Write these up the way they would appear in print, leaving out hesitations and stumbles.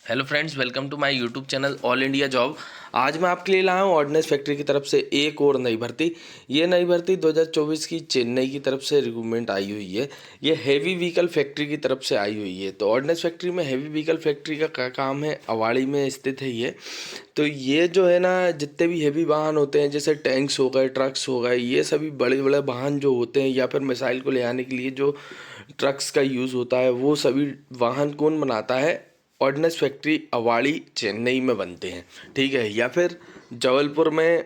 Hello friends, welcome to my YouTube channel all India job. आज मैं आपके लिए लाया हूँ ऑर्डिनेंस फैक्ट्री की तरफ से एक और नई भर्ती। ये नई भर्ती 2024 की चेन्नई की तरफ से रिक्रूटमेंट आई हुई है। ये हैवी व्हीकल फैक्ट्री की तरफ से आई हुई है। तो ऑर्डिनेंस फैक्ट्री में हैवी व्हीकल फैक्ट्री का काम है, अवाड़ी में स्थित है ये। तो ये जो है ना, जितने भी हैवी वाहन होते हैं जैसे टैंक्स हो गए, ट्रक्स हो गए, ये सभी बड़े बड़े वाहन जो होते हैं या फिर मिसाइल को ले आने के लिए जो ट्रक्स का यूज़ होता है, वो सभी वाहन कौन बनाता है? ऑर्डिनेंस फैक्ट्री अवाड़ी चेन्नई में बनते हैं। ठीक है, या फिर जबलपुर में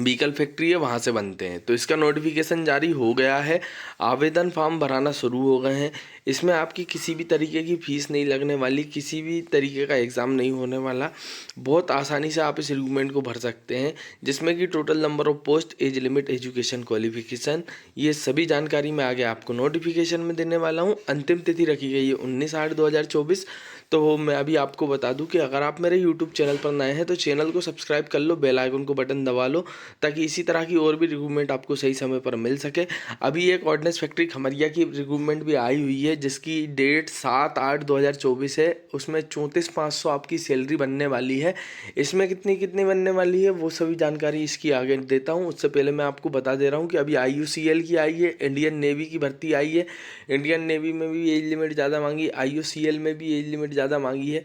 व्हीकल फैक्ट्री है, वहाँ से बनते हैं। तो इसका नोटिफिकेशन जारी हो गया है, आवेदन फॉर्म भराना शुरू हो गए हैं। इसमें आपकी किसी भी तरीके की फ़ीस नहीं लगने वाली, किसी भी तरीके का एग्ज़ाम नहीं होने वाला। बहुत आसानी से आप इस रिक्रूटमेंट को भर सकते हैं, जिसमें कि total number of post, age limit, education qualification, ये सभी जानकारी मैं आगे आपको नोटिफिकेशन में देने वाला हूँ। अंतिम तिथि रखी गई है 19/8/2024। तो मैं अभी आपको बता दूं कि अगर आप मेरे यूट्यूब चैनल पर नए हैं तो चैनल को सब्सक्राइब कर लो, बेल आइकन को बटन दबा लो, ताकि इसी तरह की और भी रिक्रूटमेंट आपको सही समय पर मिल सके। अभी एक ऑर्डिनेंस फैक्ट्री खमरिया की रिक्रूटमेंट भी आई हुई है, जिसकी डेट 7/8/2024 है। उसमें 34,500 आपकी सैलरी बनने वाली है। इसमें कितनी कितनी बनने वाली है वो सभी जानकारी इसकी आगे देता हूँ। उससे पहले मैं आपको बता दे रहा हूँ कि अभी IUCL की आई है, इंडियन नेवी की भर्ती आई है। इंडियन नेवी में भी एज लिमिट ज़्यादा मांगी, IUCL में भी एज लिमिट ज़्यादा मांगी है।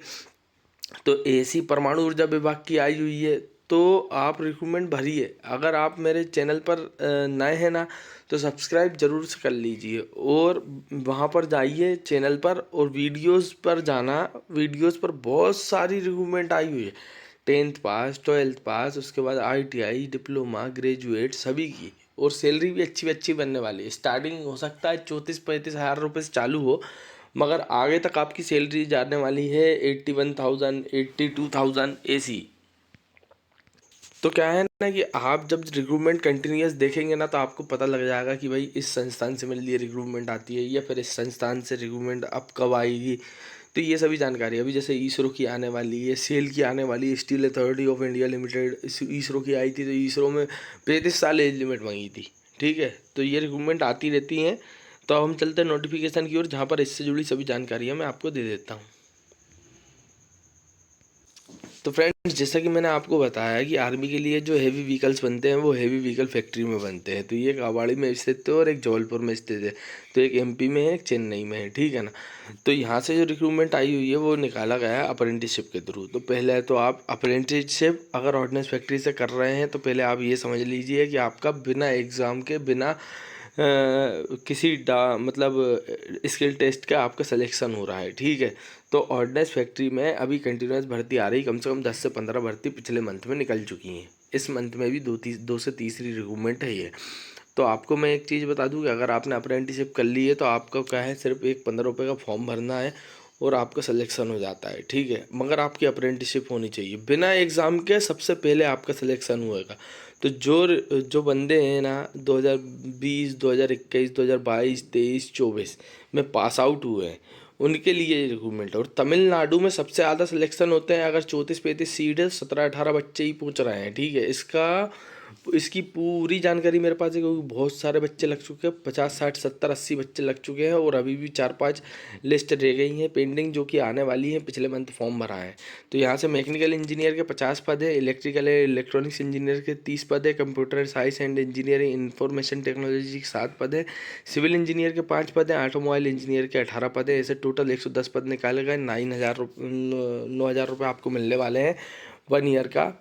तो ऐसी परमाणु ऊर्जा विभाग की आई हुई है। तो आप रिक्रूटमेंट भरिए। अगर आप मेरे चैनल पर नए हैं ना, तो सब्सक्राइब जरूर से कर लीजिए और वहाँ पर जाइए चैनल पर, और वीडियोस पर जाना। वीडियोस पर बहुत सारी रिक्रूटमेंट आई हुई है, 10th पास, 12th पास, उसके बाद ITI, डिप्लोमा, ग्रेजुएट, सभी की। और सैलरी भी अच्छी बनने वाली है। स्टार्टिंग हो सकता है 34-35 हज़ार रुपये से चालू हो, मगर आगे तक आपकी सैलरी जाने वाली है 81,000, 82,000 ऐसी। तो क्या है ना कि आप जब रिक्रूटमेंट कंटिन्यूस देखेंगे ना, तो आपको पता लग जाएगा कि भाई इस संस्थान से मेरे लिए रिक्रूटमेंट आती है, या फिर इस संस्थान से रिक्रूटमेंट अब कब आएगी। तो ये सभी जानकारी अभी जैसे इसरो की आने वाली है, सेल की आने वाली है, steel authority of India limited, ISRO की आई थी। तो इसरो में 35 साल एज लिमिट मांगी थी। ठीक है, तो ये रिक्रूटमेंट आती रहती हैं। तो अब हम चलते हैं नोटिफिकेशन की ओर, जहाँ पर इससे जुड़ी सभी जानकारियाँ मैं आपको दे देता हूँ। तो फ्रेंड्स, जैसा कि मैंने आपको बताया कि आर्मी के लिए जो हैवी व्हीकल्स बनते हैं वो हैवी व्हीकल फैक्ट्री में बनते हैं। तो ये एक अवाड़ी में स्थित है और एक जबलपुर में स्थित है। तो एक MP में है, एक चेन्नई में है। ठीक है ना। तो यहाँ से जो रिक्रूटमेंट आई हुई है वो निकाला गया है अप्रेंटिसशिप के थ्रू। तो पहले तो आप अप्रेंटिसशिप अगर ऑर्डिनेंस फैक्ट्री से कर रहे हैं, तो पहले आप ये समझ लीजिए कि आपका बिना एग्ज़ाम के, बिना किसी मतलब स्किल टेस्ट का आपका सिलेक्शन हो रहा है। ठीक है। तो ऑर्डिनेंस फैक्ट्री में अभी कंटिन्यूस भर्ती आ रही, कम से कम 10 से 15 भर्ती पिछले मंथ में निकल चुकी हैं। इस मंथ में भी दो से तीसरी रिक्रूटमेंट है ये। तो आपको मैं एक चीज़ बता दूं कि अगर आपने अप्रेंटिसशिप कर ली है, तो आपका क्या है, सिर्फ एक 15 रुपये का फॉर्म भरना है और आपका सिलेक्शन हो जाता है। ठीक है, मगर आपकी अप्रेंटिसशिप होनी चाहिए। बिना एग्ज़ाम के सबसे पहले आपका सिलेक्शन होएगा। तो जो जो बंदे हैं ना 2020, 2021, 2022, 23, 24 में पास आउट हुए हैं, उनके लिए रिक्रूटमेंट है। और तमिलनाडु में सबसे ज़्यादा सिलेक्शन होते हैं। अगर 34-35 सीट है, 17-18 बच्चे ही पहुंच रहे हैं। ठीक है, इसकी पूरी जानकारी मेरे पास है, क्योंकि बहुत सारे बच्चे लग चुके हैं। 50, 60, 70, 80 बच्चे लग चुके हैं, और अभी भी 4-5 लिस्ट रह गई हैं पेंडिंग, जो कि आने वाली हैं। पिछले मंथ फॉर्म भरा है। तो यहाँ से मैकेनिकल इंजीनियर के 50 पद है, इलेक्ट्रिकल इलेक्ट्रॉनिक्स इंजीनियर के 30 पद है, computer science and engineering information technology के 7 पद है, सिविल इंजीनियर के 5 पद हैं, ऑटोमोबाइल इंजीनियर के 18 पद है। ऐसे टोटल 110 पद निकाले गए। 9,000 रुपये आपको मिलने वाले हैं। 1 ईयर का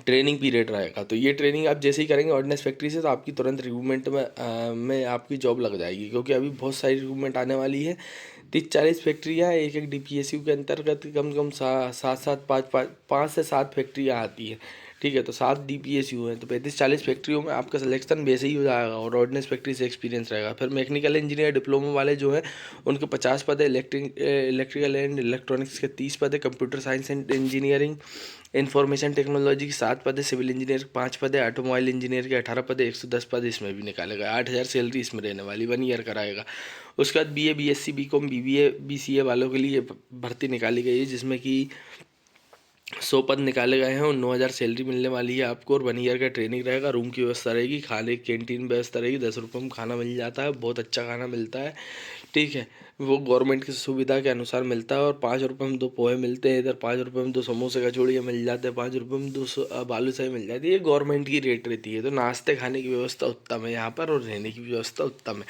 ट्रेनिंग पीरियड रहेगा। तो ये ट्रेनिंग आप जैसे ही करेंगे ऑर्डिनेंस फैक्ट्री से, तो आपकी तुरंत रिक्रूटमेंट में आपकी जॉब लग जाएगी, क्योंकि अभी बहुत सारी रिक्रूटमेंट आने वाली है। 30-40 फैक्ट्रियाँ, एक एक DPSU के अंतर्गत कम से कम 7-7, 5 से 7 फैक्ट्रियाँ आती हैं। ठीक है, तो 7 DPSU हैं, तो 35-40 फैक्ट्रियों में आपका सिलेक्शन वैसे ही हो जाएगा, और ऑर्डिनेंस फैक्ट्री से एक्सपीरियंस रहेगा। फिर मैकेनिकल इंजीनियर डिप्लोमा वाले जो हैं, उनके 50 पद है, इलेक्ट्रिकल एंड इलेक्ट्रॉनिक्स के 30 पद है, computer science and engineering information technology की 7 पद है, सिविल इंजीनियर के 5 पद है, ऑटोमोबाइल इंजीनियर के 18 पद है। 110 पद इसमें भी निकालेगा। 8,000 सैलरी इसमें रहने वाली, 1 ईयर कराएगा। उसके बाद BA, BSc, BCom, BBA, BCA वालों के लिए भर्ती निकाली गई है, जिसमें कि 100 पद निकाले गए हैं और 9,000 सैलरी मिलने वाली है आपको, और 1 ईयर का ट्रेनिंग रहेगा। रूम की व्यवस्था रहेगी, खाने की कैंटीन व्यवस्था रहेगी, 10 रुपये में खाना मिल जाता है, बहुत अच्छा खाना मिलता है, ठीक है। वो गवर्नमेंट की सुविधा के अनुसार मिलता है। और 5 रुपये में 2 पोहे मिलते हैं इधर, 5 रुपये में 2 समोसे कचौड़ियाँ मिल जाते हैं, 5 रुपये में 2 बालूशाही मिल जाती है। ये गवर्नमेंट की रेट रहती है। तो नाश्ते खाने की व्यवस्था उत्तम है यहाँ पर, और रहने की व्यवस्था उत्तम है।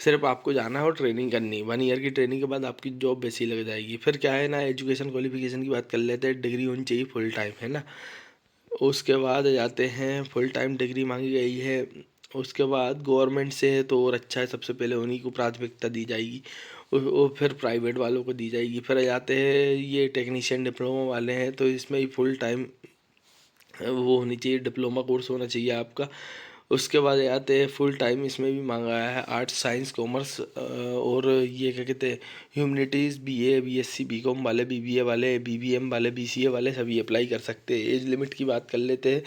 सिर्फ आपको जाना है और ट्रेनिंग करनी है। 1 ईयर की ट्रेनिंग के बाद आपकी जॉब वैसी लग जाएगी। फिर क्या है ना, एजुकेशन क्वालिफिकेशन की बात कर लेते हैं। डिग्री होनी चाहिए फुल टाइम, है ना। उसके बाद जाते हैं, फुल टाइम डिग्री मांगी गई है। उसके बाद गवर्नमेंट से है तो और अच्छा है, सबसे पहले उन्हीं को प्राथमिकता दी जाएगी, वो फिर प्राइवेट वालों को दी जाएगी। फिर जाते हैं ये टेक्नीशियन डिप्लोमा वाले हैं, तो इसमें ही फुल टाइम वो होनी चाहिए, डिप्लोमा कोर्स होना चाहिए आपका। उसके बाद आते हैं फुल टाइम, इसमें भी मांगा गया है आर्ट्स साइंस कॉमर्स, और ये क्या कहते हैं ह्यूमनिटीज़, बीए बीएससी बीकॉम वाले, बीबीए वाले, बीबीएम वाले, बीसीए वाले सभी अप्लाई कर सकते हैं। एज लिमिट की बात कर लेते हैं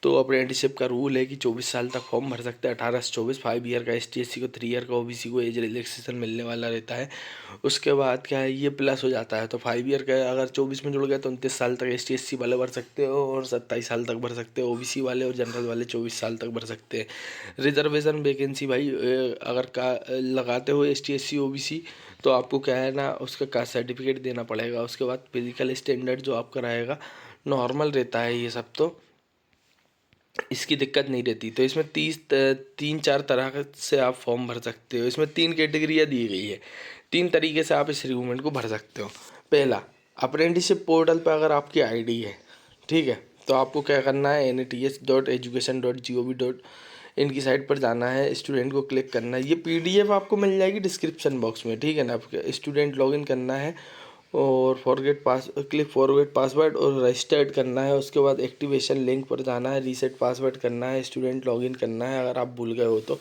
तो अप्रेंटिसशिप का रूल है कि 24 साल तक फॉर्म भर सकते हैं, 18 से 24। 5 ईयर का ST SC को, 3 ईयर का OBC को एज रिलैक्सेशन मिलने वाला रहता है। उसके बाद क्या है, ये प्लस हो जाता है, तो 5 ईयर का अगर 24 में जुड़ गया तो 29 साल तक ST SC वाले भर सकते हो, और 27 साल तक भर सकते हो OBC वाले, और जनरल वाले 24 साल तक भर सकते हैं। रिजर्वेशन वैकेंसी भाई अगर का लगाते हो ST SC OBC, तो आपको क्या है ना, उसका कास्ट सर्टिफिकेट देना पड़ेगा। उसके बाद फिजिकल स्टैंडर्ड जो आपका रहेगा नॉर्मल रहता है ये सब, तो इसकी दिक्कत नहीं रहती। तो इसमें 3-4 तरह से आप फॉर्म भर सकते हो। इसमें 3 कैटेगरियाँ दी गई है, 3 तरीके से आप इस रिक्रूटमेंट को भर सकते हो। पहला, अप्रेंटिसशिप पोर्टल पर अगर आपकी ID है, ठीक है, तो आपको क्या करना है, NATS.education.gov. इनकी साइट पर जाना है, स्टूडेंट को क्लिक करना है। ये PDF आपको मिल जाएगी डिस्क्रिप्शन बॉक्स में, ठीक है ना। आपके स्टूडेंट लॉगिन करना है, और क्लिक फॉरगेट पासवर्ड और रजिस्टर्ड करना है। उसके बाद एक्टिवेशन लिंक पर जाना है, रीसेट पासवर्ड करना है, स्टूडेंट लॉगिन करना है अगर आप भूल गए हो तो।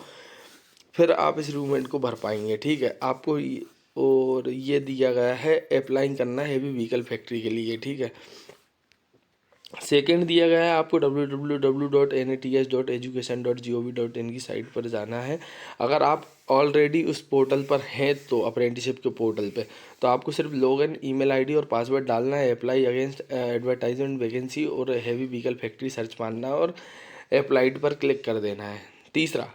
फिर आप इस रिक्रूटमेंट को भर पाएंगे, ठीक है। आपको और ये दिया गया है, अप्लाइंग करना है हेवी व्हीकल फैक्ट्री के लिए, ठीक है। सेकेंड दिया गया है आपको www.nats.education.gov.in की साइट पर जाना है। अगर आप ऑलरेडी उस पोर्टल पर हैं तो अप्रेंटिसशिप के पोर्टल पे, तो आपको सिर्फ लॉगिन, ईमेल ID और पासवर्ड डालना है, अप्लाई अगेंस्ट एडवर्टाइजमेंट वैकेंसी और हैवी व्हीकल फैक्ट्री सर्च मारना है, और अप्लाइड पर क्लिक कर देना है। तीसरा,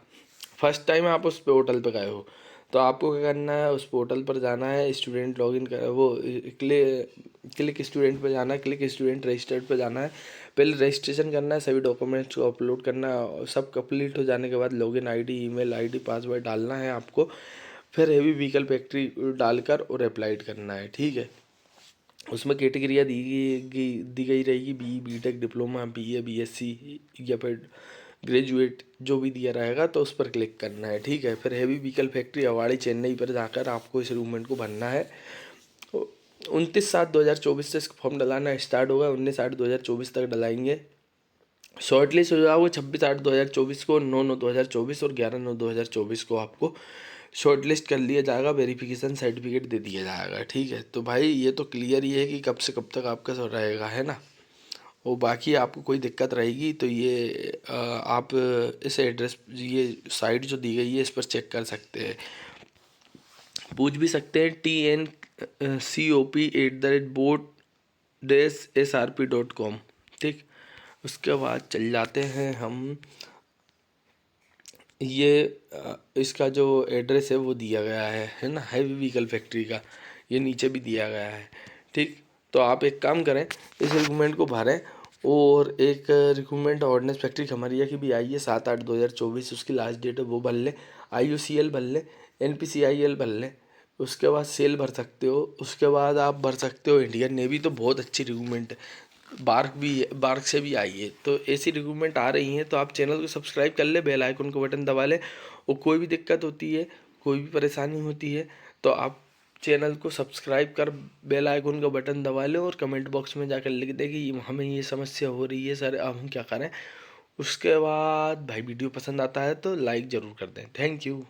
फर्स्ट टाइम आप उस पोर्टल पे गए हो तो आपको क्या करना है, उस पोर्टल पर जाना है, स्टूडेंट लॉगिन कर वो क्लिक स्टूडेंट पे जाना है, क्लिक स्टूडेंट रजिस्टर्ड पे जाना है। पहले रजिस्ट्रेशन करना है, सभी डॉक्यूमेंट्स को अपलोड करना है। सब कंप्लीट हो जाने के बाद login ID, email ID, password डालना है आपको। फिर हेवी व्हीकल फैक्ट्री डालकर और अप्लाइड करना है, ठीक है। उसमें कैटेगरियाँ दी गई रहेगी, BTech डिप्लोमा, BA BSc या फिर ग्रेजुएट, जो भी दिया रहेगा तो उस पर क्लिक करना है, ठीक है। फिर heavy vehicle factory Avadi Chennai पर जाकर आपको इस रिक्रूटमेंट को भरना है। 29/7/2024 से इसका फॉर्म डलाना स्टार्ट होगा, 19/8/2024 तक डलाएंगे। शॉर्ट लिस्ट हो जाओगे 26/8/2024 को, 9/9/2024 और 11/9/2024 को आपको शॉर्ट लिस्ट कर लिया जाएगा, वेरिफिकेशन सर्टिफिकेट दे दिया जाएगा, ठीक है। तो भाई ये तो क्लियर ही है कि कब से कब तक आपका सब रहेगा, है ना। और बाकी आपको कोई दिक्कत रहेगी तो ये आप इस एड्रेस, ये साइट जो दी गई है इस पर चेक कर सकते हैं, पूछ भी सकते हैं। TNCOP@board-srp.com, ठीक। उसके बाद चल जाते हैं हम, ये इसका जो एड्रेस है वो दिया गया है ना, हैवी व्हीकल फैक्ट्री का, ये नीचे भी दिया गया है, ठीक। तो आप एक काम करें, इस रिक्रूटमेंट को भरें। और एक रिक्रूटमेंट ऑर्डिनेंस फैक्ट्री खमरिया की भी आई है 7/8/2024, उसकी लास्ट डेट है, वो भर लें। IUCL भर लें, NPCIL भर लें। उसके बाद सेल भर सकते हो। उसके बाद आप भर सकते हो इंडियन नेवी, तो बहुत अच्छी रिक्रूटमेंट है। बार्क से भी आई है, तो ऐसी रिक्रूटमेंट आ रही हैं। तो आप चैनल को सब्सक्राइब कर ले, बेल आइकन को बटन दबा ले, और कोई भी दिक्कत होती है, कोई भी परेशानी होती है, तो आप चैनल को सब्सक्राइब कर बेल आइकन का बटन दबा लें, और कमेंट बॉक्स में जाकर लिख दें कि हमें ये समस्या हो रही है सर, अब हम क्या करें। उसके बाद भाई वीडियो पसंद आता है तो लाइक ज़रूर कर दें। Thank you.